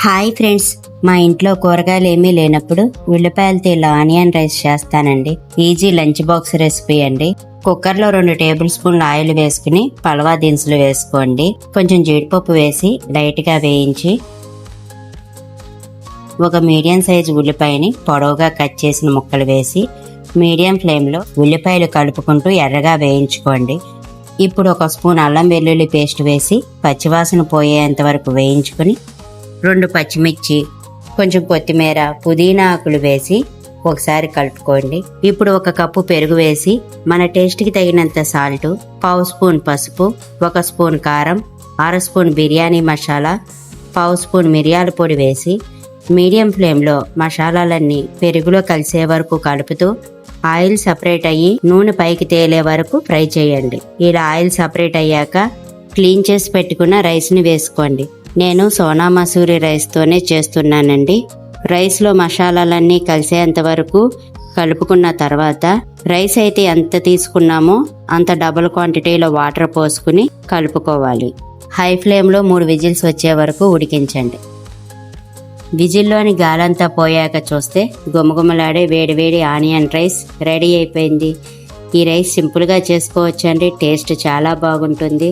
Hi friends, మా ఇంట్లో కూరగాయలు ఏమీ లేనప్పుడు ఉల్లిపాయలతో ఇలా ఆనియన్ రైస్ చేస్తానండి. ఈజీ లంచ్ బాక్స్ రెసిపీ అండి. కుక్కర్లో 2 టేబుల్ స్పూన్ల ఆయిల్ వేసుకుని పలవా దినుసులు వేసుకోండి. కొంచెం జీడిపప్పు వేసి లైట్గా వేయించి ఒక మీడియం సైజు ఉల్లిపాయని పొడవుగా కట్ చేసిన ముక్కలు వేసి మీడియం ఫ్లేమ్లో ఉల్లిపాయలు కలుపుకుంటూ ఎర్రగా వేయించుకోండి. ఇప్పుడు 1 స్పూన్ అల్లం వెల్లుల్లి పేస్ట్ వేసి పచ్చివాసన పోయేంత వరకు వేయించుకుని 2 పచ్చిమిర్చి, కొంచెం కొత్తిమీర, పుదీనా ఆకులు వేసి ఒకసారి కలుపుకోండి. ఇప్పుడు 1 కప్పు పెరుగు వేసి మన టేస్ట్కి తగినంత సాల్ట్, 1/2 స్పూన్ పసుపు, 1 స్పూన్ కారం, 1/2 స్పూన్ బిర్యానీ మసాలా, 1/2 స్పూన్ మిరియాల పొడి వేసి మీడియం ఫ్లేమ్లో మసాలాలన్నీ పెరుగులో కలిసే వరకు కలుపుతూ ఆయిల్ సపరేట్ అయ్యి నూనె పైకి తేలే వరకు ఫ్రై చేయండి. ఇలా ఆయిల్ సపరేట్ అయ్యాక క్లీన్ చేసి పెట్టుకున్న రైస్ని వేసుకోండి. నేను సోనా మసూరి రైస్తోనే చేస్తున్నానండి. రైస్లో మసాలాలన్నీ కలిసేంత వరకు కలుపుకున్న తర్వాత రైస్ అయితే ఎంత తీసుకున్నామో అంత డబుల్ క్వాంటిటీలో వాటర్ పోసుకుని కలుపుకోవాలి. హై ఫ్లేమ్లో 3 విజిల్స్ వచ్చే వరకు ఉడికించండి. విజిల్లోని గాలంతా పోయాక చూస్తే గుమగుమలాడే వేడివేడి ఆనియన్ రైస్ రెడీ అయిపోయింది. ఈ రైస్ సింపుల్గా చేసుకోవచ్చండి. టేస్ట్ చాలా బాగుంటుంది.